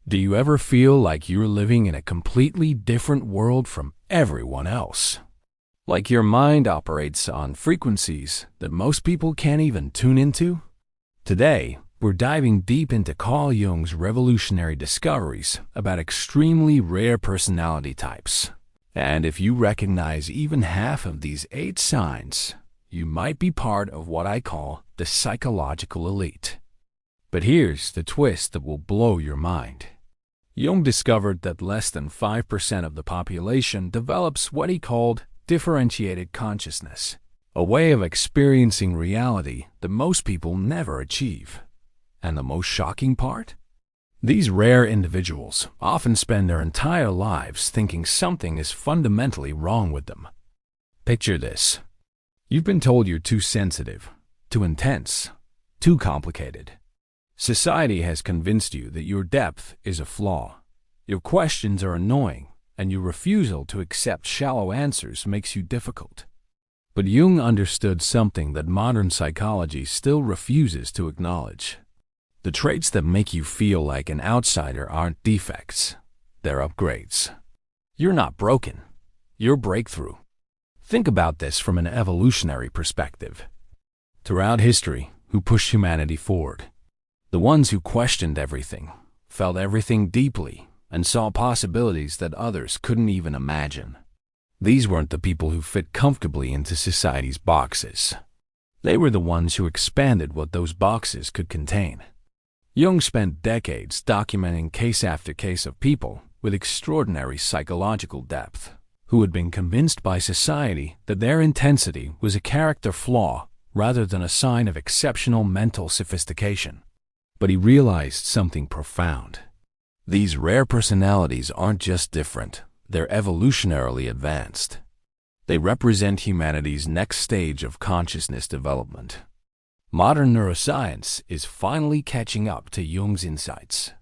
Do you ever feel like you're living in a completely different world from everyone else? Like your mind operates on frequencies that most people can't even tune into? Today, we're diving deep into Carl Jung's revolutionary discoveries about extremely rare personality types. And if you recognize even half of these 8 signs, you might be part of what I call the psychological elite. But here's the twist that will blow your mind. Jung discovered that less than 5% of the population develops what he called differentiated consciousness, a way of experiencing reality that most people never achieve. And the most shocking part? These rare individuals often spend their entire lives thinking something is fundamentally wrong with them. Picture this. You've been told you're too sensitive, too intense, too complicated. Society has convinced you that your depth is a flaw. Your questions are annoying, and your refusal to accept shallow answers makes you difficult. But Jung understood something that modern psychology still refuses to acknowledge. The traits that make you feel like an outsider aren't defects, they're upgrades. You're not broken, you're breakthrough. Think about this from an evolutionary perspective. Throughout history, who pushed humanity forward? The ones who questioned everything, felt everything deeply, and saw possibilities that others couldn't even imagine. These weren't the people who fit comfortably into society's boxes. They were the ones who expanded what those boxes could contain. Jung spent decades documenting case after case of people with extraordinary psychological depth, who had been convinced by society that their intensity was a character flaw rather than a sign of exceptional mental sophistication. But he realized something profound. These rare personalities aren't just different, they're evolutionarily advanced. They represent humanity's next stage of consciousness development. Modern neuroscience is finally catching up to Jung's insights.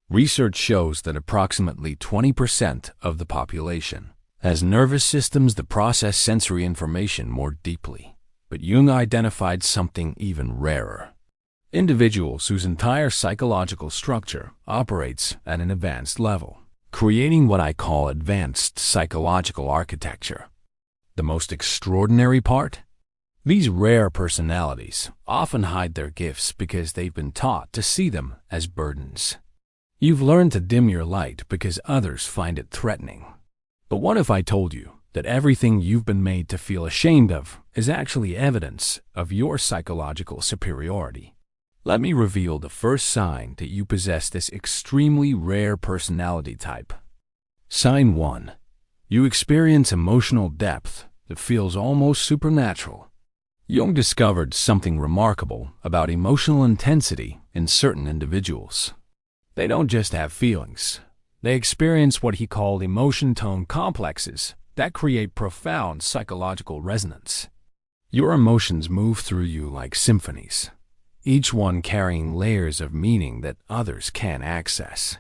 Research shows that approximately 20% of the population has nervous systems that process sensory information more deeply. But Jung identified something even rarer. Individuals whose entire psychological structure operates at an advanced level, creating what I call advanced psychological architecture. The most extraordinary part? These rare personalities often hide their gifts because they've been taught to see them as burdens. You've learned to dim your light because others find it threatening. But what if I told you that everything you've been made to feel ashamed of is actually evidence of your psychological superiority? Let me reveal the first sign that you possess this extremely rare personality type. Sign 1. You experience emotional depth that feels almost supernatural. Jung discovered something remarkable about emotional intensity in certain individuals. They don't just have feelings. They experience what he called emotion-tone complexes that create profound psychological resonance. Your emotions move through you like symphonies, each one carrying layers of meaning that others can't access.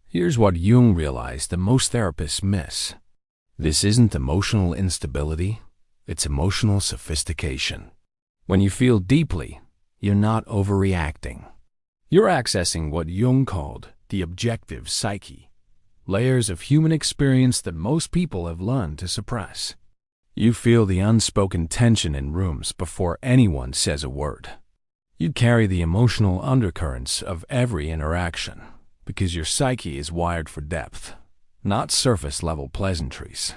Here's what Jung realized that most therapists miss. This isn't emotional instability, it's emotional sophistication. When you feel deeply, you're not overreacting. You're accessing what Jung called the objective psyche, layers of human experience that most people have learned to suppress. You feel the unspoken tension in rooms before anyone says a word. You carry the emotional undercurrents of every interaction because your psyche is wired for depth, not surface-level pleasantries.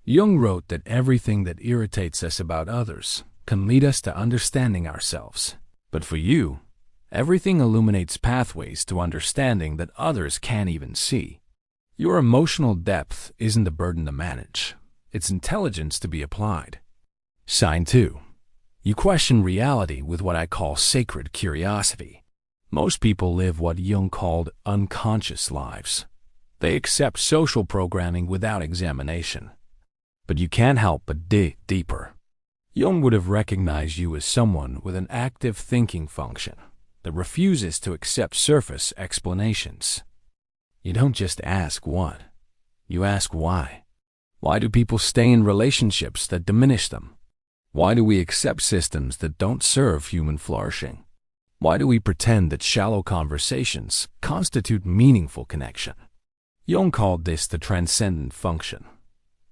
Jung wrote that everything that irritates us about others can lead us to understanding ourselves. But for you, everything illuminates pathways to understanding that others can't even see. Your emotional depth isn't a burden to manage. It's intelligence to be applied. Sign 2. You question reality with what I call sacred curiosity. Most people live what Jung called unconscious lives. They accept social programming without examination. But you can't help but dig deeper. Jung would have recognized you as someone with an active thinking function that refuses to accept surface explanations. You don't just ask what, you ask why. Why do people stay in relationships that diminish them? Why do we accept systems that don't serve human flourishing? Why do we pretend that shallow conversations constitute meaningful connection? Jung called this the transcendent function,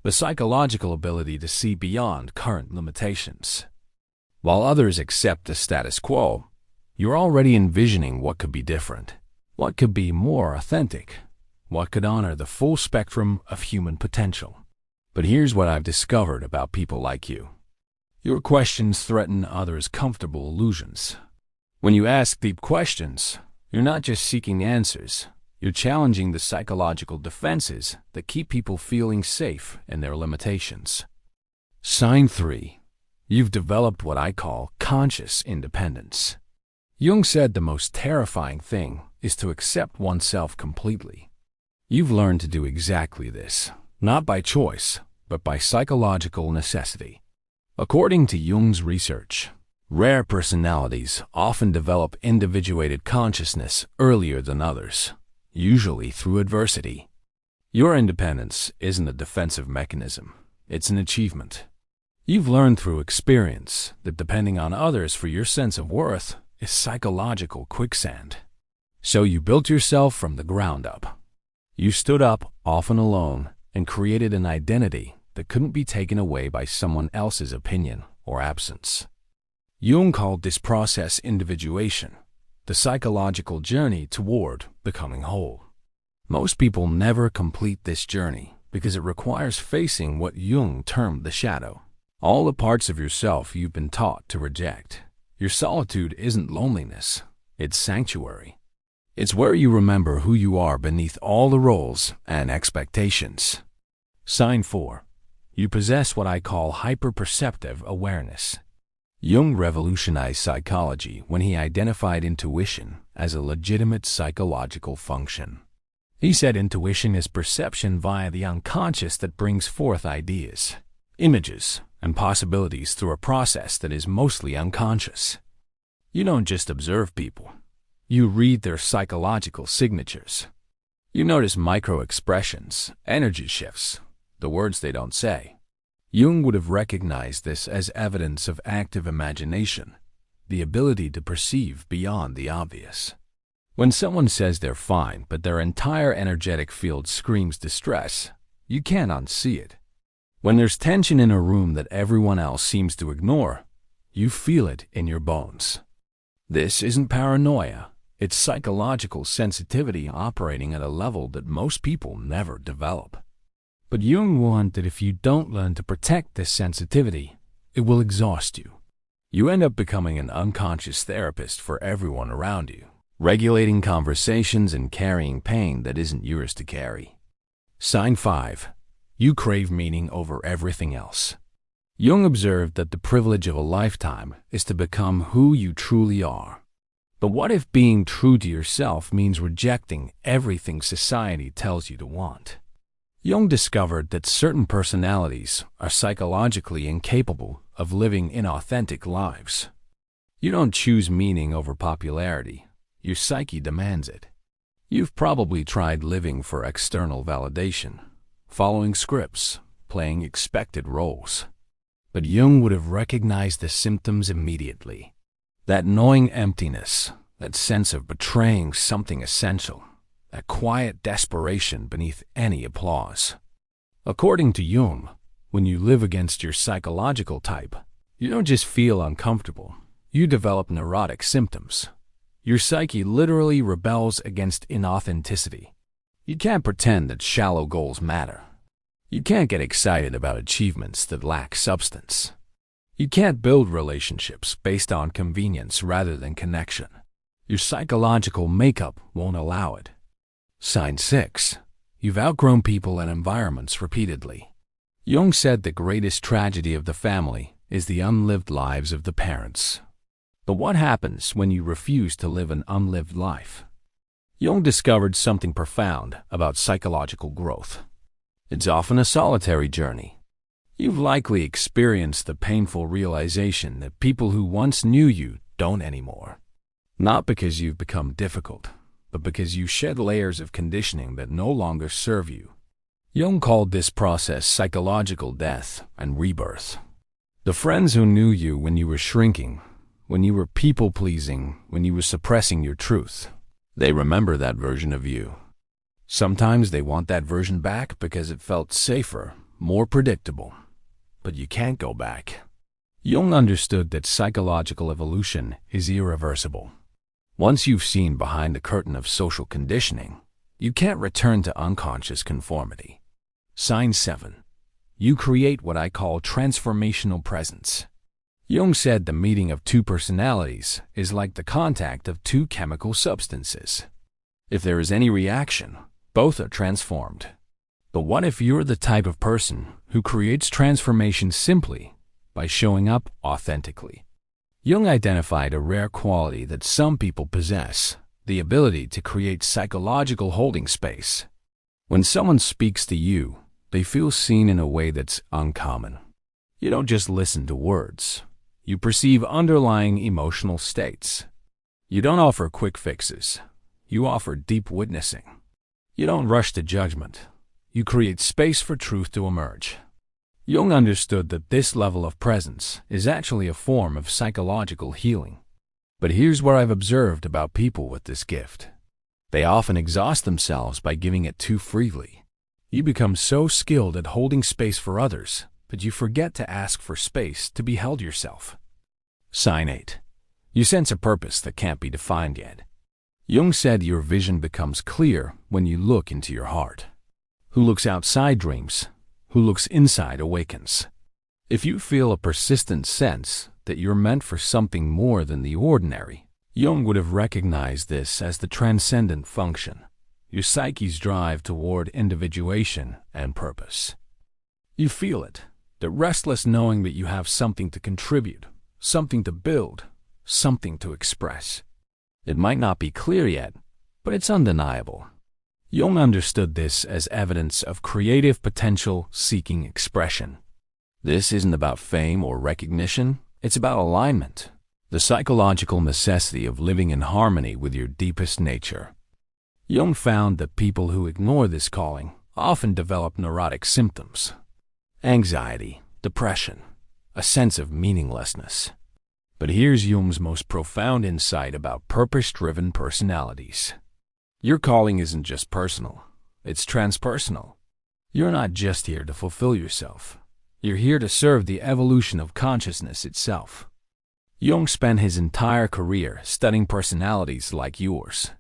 the psychological ability to see beyond current limitations. While others accept the status quo, you're already envisioning what could be different, what could be more authentic, what could honor the full spectrum of human potential. But here's what I've discovered about people like you. Your questions threaten others' comfortable illusions. When you ask deep questions, you're not just seeking answers, you're challenging the psychological defenses that keep people feeling safe in their limitations. Sign 3. You've developed what I call conscious independence. Jung said the most terrifying thing is to accept oneself completely. You've learned to do exactly this, not by choice, but by psychological necessity. According to Jung's research, rare personalities often develop individuated consciousness earlier than others, usually through adversity. Your independence isn't a defensive mechanism, it's an achievement. You've learned through experience that depending on others for your sense of worth is psychological quicksand. So you built yourself from the ground up. You stood up, often alone, and created an identity that couldn't be taken away by someone else's opinion or absence. Jung called this process individuation, the psychological journey toward becoming whole. Most people never complete this journey because it requires facing what Jung termed the shadow, all the parts of yourself you've been taught to reject. Your solitude isn't loneliness, it's sanctuary. It's where you remember who you are beneath all the roles and expectations. Sign 4. You possess what I call hyperperceptive awareness. Jung revolutionized psychology when he identified intuition as a legitimate psychological function. He said intuition is perception via the unconscious that brings forth ideas, images, and possibilities through a process that is mostly unconscious. You don't just observe people. You read their psychological signatures. You notice micro-expressions, energy shifts, the words they don't say. Jung would have recognized this as evidence of active imagination, the ability to perceive beyond the obvious. When someone says they're fine, but their entire energetic field screams distress, you can't unsee it. When there's tension in a room that everyone else seems to ignore, you feel it in your bones. This isn't paranoia, it's psychological sensitivity operating at a level that most people never develop. But Jung warned that if you don't learn to protect this sensitivity, it will exhaust you. You end up becoming an unconscious therapist for everyone around you, regulating conversations and carrying pain that isn't yours to carry. Sign 5. You crave meaning over everything else. Jung observed that the privilege of a lifetime is to become who you truly are. But what if being true to yourself means rejecting everything society tells you to want? Jung discovered that certain personalities are psychologically incapable of living inauthentic lives. You don't choose meaning over popularity. Your psyche demands it. You've probably tried living for external validation, following scripts, playing expected roles. But Jung would have recognized the symptoms immediately. That gnawing emptiness, that sense of betraying something essential, that quiet desperation beneath any applause. According to Jung, when you live against your psychological type, you don't just feel uncomfortable, you develop neurotic symptoms. Your psyche literally rebels against inauthenticity. You can't pretend that shallow goals matter. You can't get excited about achievements that lack substance. You can't build relationships based on convenience rather than connection. Your psychological makeup won't allow it. Sign 6. You've outgrown people and environments repeatedly. Jung said the greatest tragedy of the family is the unlived lives of the parents. But what happens when you refuse to live an unlived life? Jung discovered something profound about psychological growth. It's often a solitary journey. You've likely experienced the painful realization that people who once knew you don't anymore. Not because you've become difficult, but because you shed layers of conditioning that no longer serve you. Jung called this process psychological death and rebirth. The friends who knew you when you were shrinking, when you were people-pleasing, when you were suppressing your truth. They remember that version of you. Sometimes they want that version back because it felt safer, more predictable. But you can't go back. Jung understood that psychological evolution is irreversible. Once you've seen behind the curtain of social conditioning, you can't return to unconscious conformity. Sign 7. You create what I call transformational presence. Jung said the meeting of two personalities is like the contact of two chemical substances. If there is any reaction, both are transformed. But what if you're the type of person who creates transformation simply by showing up authentically? Jung identified a rare quality that some people possess, the ability to create psychological holding space. When someone speaks to you, they feel seen in a way that's uncommon. You don't just listen to words. You perceive underlying emotional states. You don't offer quick fixes. You offer deep witnessing. You don't rush to judgment. You create space for truth to emerge. Jung understood that this level of presence is actually a form of psychological healing. But here's what I've observed about people with this gift. They often exhaust themselves by giving it too freely. You become so skilled at holding space for others that you forget to ask for space to be held yourself. Sign 8. You sense a purpose that can't be defined yet. Jung said your vision becomes clear when you look into your heart. Who looks outside dreams, who looks inside awakens. If you feel a persistent sense that you're meant for something more than the ordinary, Jung would have recognized this as the transcendent function, your psyche's drive toward individuation and purpose. You feel it, the restless knowing that you have something to contribute, something to build, something to express. It might not be clear yet, but it's undeniable. Jung understood this as evidence of creative potential seeking expression. This isn't about fame or recognition, it's about alignment, the psychological necessity of living in harmony with your deepest nature. Jung found that people who ignore this calling often develop neurotic symptoms, anxiety, depression, a sense of meaninglessness. But here's Jung's most profound insight about purpose-driven personalities. Your calling isn't just personal, it's transpersonal. You're not just here to fulfill yourself. You're here to serve the evolution of consciousness itself. Jung spent his entire career studying personalities like yours.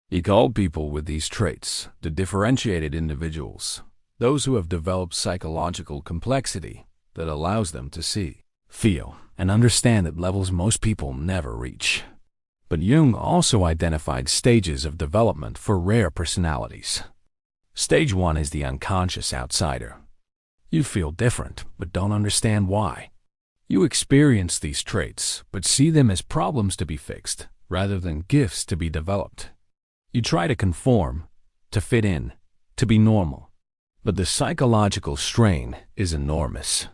He called people with these traits the differentiated individuals, those who have developed psychological complexity that allows them to see, feel, and understand at levels most people never reach. But Jung also identified stages of development for rare personalities. Stage 1 is the unconscious outsider. You feel different, but don't understand why. You experience these traits, but see them as problems to be fixed, rather than gifts to be developed. You try to conform, to fit in, to be normal. But the psychological strain is enormous.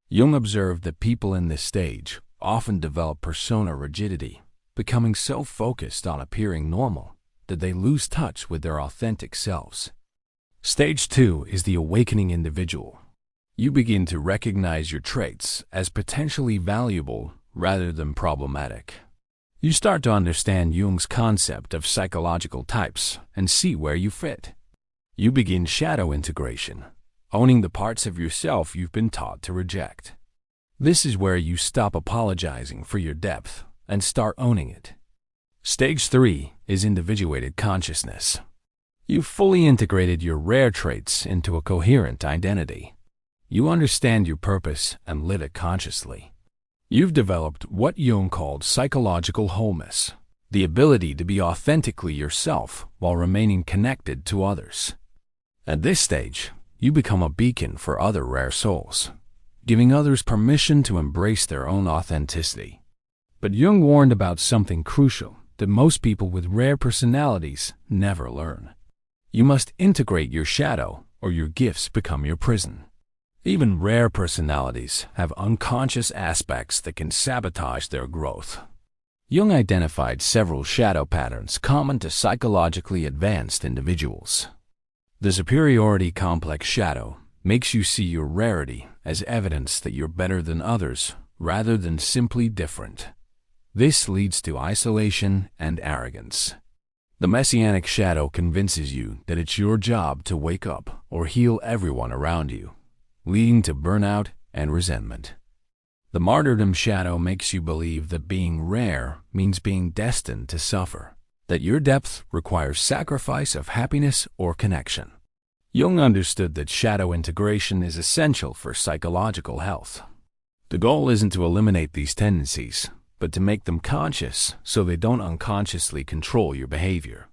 Jung observed that people in this stage often develop persona rigidity, becoming so focused on appearing normal that they lose touch with their authentic selves. Stage 2 is the awakening individual. You begin to recognize your traits as potentially valuable rather than problematic. You start to understand Jung's concept of psychological types and see where you fit. You begin shadow integration, owning the parts of yourself you've been taught to reject. This is where you stop apologizing for your depth and start owning it. Stage 3 is individuated consciousness. You've fully integrated your rare traits into a coherent identity. You understand your purpose and live it consciously. You've developed what Jung called psychological wholeness, the ability to be authentically yourself while remaining connected to others. At this stage, you become a beacon for other rare souls, giving others permission to embrace their own authenticity. But Jung warned about something crucial that most people with rare personalities never learn. You must integrate your shadow, or your gifts become your prison. Even rare personalities have unconscious aspects that can sabotage their growth. Jung identified several shadow patterns common to psychologically advanced individuals. The superiority complex shadow makes you see your rarity as evidence that you're better than others rather than simply different. This leads to isolation and arrogance. The messianic shadow convinces you that it's your job to wake up or heal everyone around you, leading to burnout and resentment. The martyrdom shadow makes you believe that being rare means being destined to suffer, that your depth requires sacrifice of happiness or connection. Jung understood that shadow integration is essential for psychological health. The goal isn't to eliminate these tendencies, but to make them conscious so they don't unconsciously control your behavior.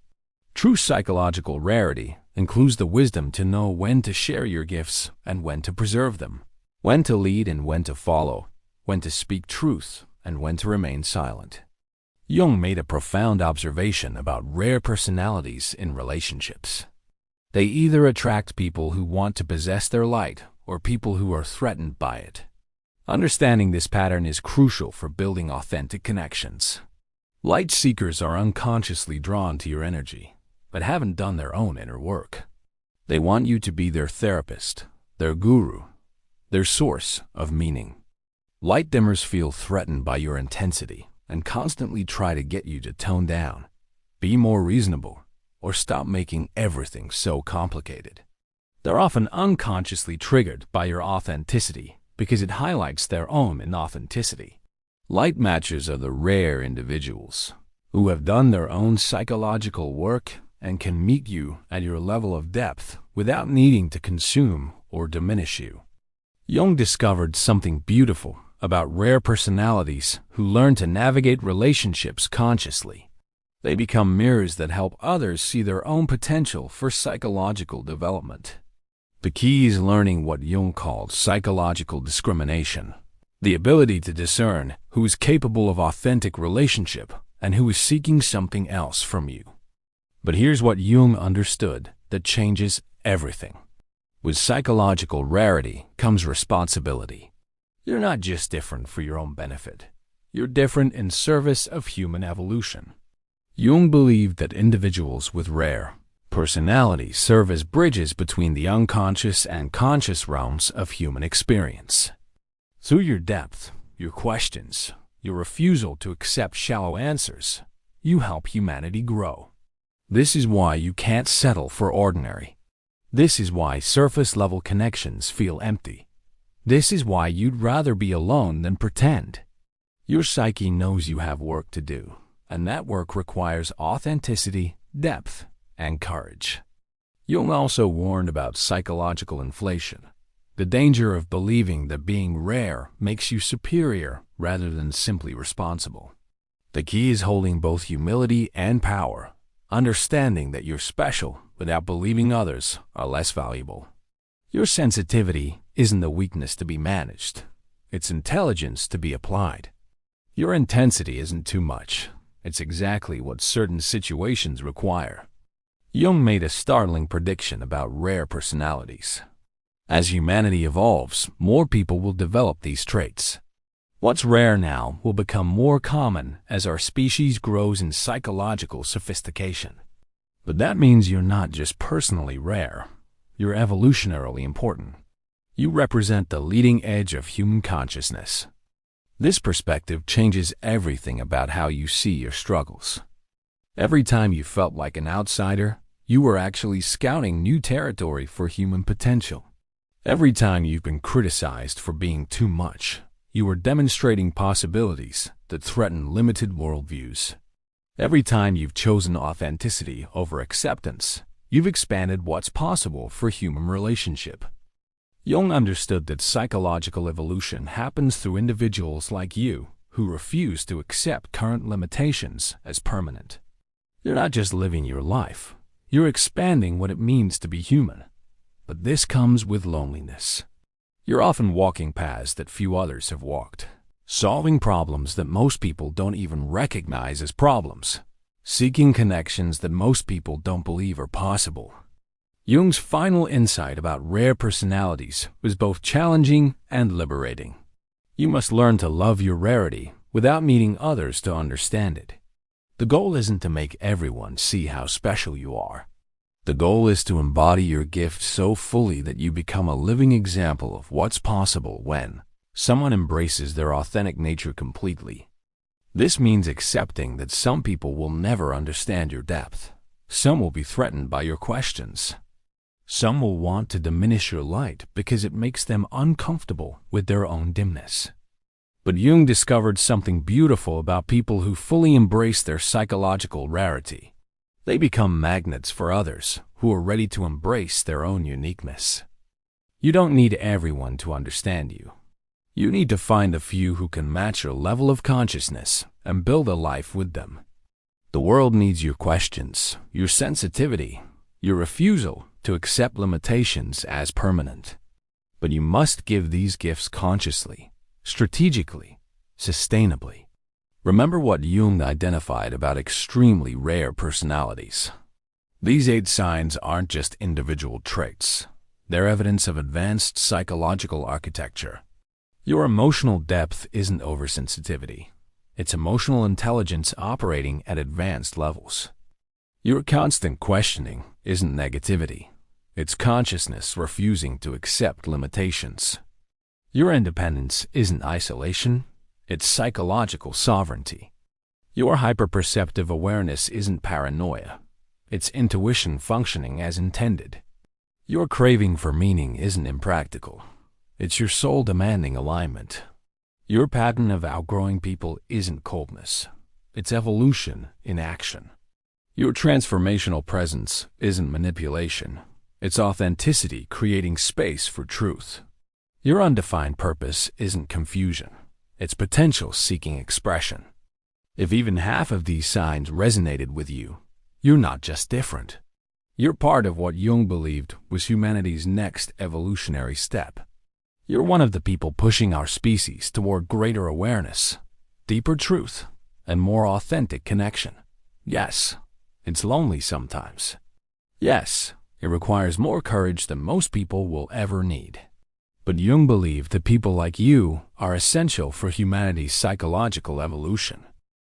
True psychological rarity includes the wisdom to know when to share your gifts and when to preserve them, when to lead and when to follow, when to speak truth and when to remain silent. Jung made a profound observation about rare personalities in relationships. They either attract people who want to possess their light or people who are threatened by it. Understanding this pattern is crucial for building authentic connections. Light seekers are unconsciously drawn to your energy, but haven't done their own inner work. They want you to be their therapist, their guru, their source of meaning. Light dimmers feel threatened by your intensity and constantly try to get you to tone down, be more reasonable, or stop making everything so complicated. They're often unconsciously triggered by your authenticity because it highlights their own inauthenticity. Light matchers are the rare individuals who have done their own psychological work and can meet you at your level of depth without needing to consume or diminish you. Jung discovered something beautiful about rare personalities who learn to navigate relationships consciously. They become mirrors that help others see their own potential for psychological development. The key is learning what Jung called psychological discrimination, the ability to discern who is capable of authentic relationship and who is seeking something else from you. But here's what Jung understood that changes everything. With psychological rarity comes responsibility. You're not just different for your own benefit. You're different in service of human evolution. Jung believed that individuals with rare personalities serve as bridges between the unconscious and conscious realms of human experience. Through your depth, your questions, your refusal to accept shallow answers, you help humanity grow. This is why you can't settle for ordinary. This is why surface-level connections feel empty. This is why you'd rather be alone than pretend. Your psyche knows you have work to do, and that work requires authenticity, depth, and courage. Jung also warned about psychological inflation, the danger of believing that being rare makes you superior rather than simply responsible. The key is holding both humility and power, understanding that you're special without believing others are less valuable. Your sensitivity isn't a weakness to be managed, it's intelligence to be applied. Your intensity isn't too much, it's exactly what certain situations require. Jung made a startling prediction about rare personalities. As humanity evolves, more people will develop these traits. What's rare now will become more common as our species grows in psychological sophistication. But that means you're not just personally rare, you're evolutionarily important. You represent the leading edge of human consciousness. This perspective changes everything about how you see your struggles. Every time you felt like an outsider, you were actually scouting new territory for human potential. Every time you've been criticized for being too much, you were demonstrating possibilities that threaten limited worldviews. Every time you've chosen authenticity over acceptance, you've expanded what's possible for human relationship. Jung understood that psychological evolution happens through individuals like you who refuse to accept current limitations as permanent. You're not just living your life, you're expanding what it means to be human. But this comes with loneliness. You're often walking paths that few others have walked, solving problems that most people don't even recognize as problems, seeking connections that most people don't believe are possible. Jung's final insight about rare personalities was both challenging and liberating. You must learn to love your rarity without needing others to understand it. The goal isn't to make everyone see how special you are. The goal is to embody your gift so fully that you become a living example of what's possible when someone embraces their authentic nature completely. This means accepting that some people will never understand your depth. Some will be threatened by your questions. Some will want to diminish your light because it makes them uncomfortable with their own dimness. But Jung discovered something beautiful about people who fully embrace their psychological rarity. They become magnets for others who are ready to embrace their own uniqueness. You don't need everyone to understand you. You need to find a few who can match your level of consciousness and build a life with them. The world needs your questions, your sensitivity, your refusal to accept limitations as permanent. But you must give these gifts consciously, strategically, sustainably. Remember what Jung identified about extremely rare personalities. These 8 signs aren't just individual traits. They're evidence of advanced psychological architecture. Your emotional depth isn't oversensitivity. It's emotional intelligence operating at advanced levels. Your constant questioning isn't negativity. It's consciousness refusing to accept limitations. Your independence isn't isolation. It's psychological sovereignty. Your hyperperceptive awareness isn't paranoia. It's intuition functioning as intended. Your craving for meaning isn't impractical. It's your soul demanding alignment. Your pattern of outgrowing people isn't coldness. It's evolution in action. Your transformational presence isn't manipulation. It's authenticity creating space for truth. Your undefined purpose isn't confusion. It's potential seeking expression. If even half of these signs resonated with you, you're not just different. You're part of what Jung believed was humanity's next evolutionary step. You're one of the people pushing our species toward greater awareness, deeper truth, and more authentic connection. Yes, it's lonely sometimes. Yes, it requires more courage than most people will ever need. But Jung believed that people like you are essential for humanity's psychological evolution.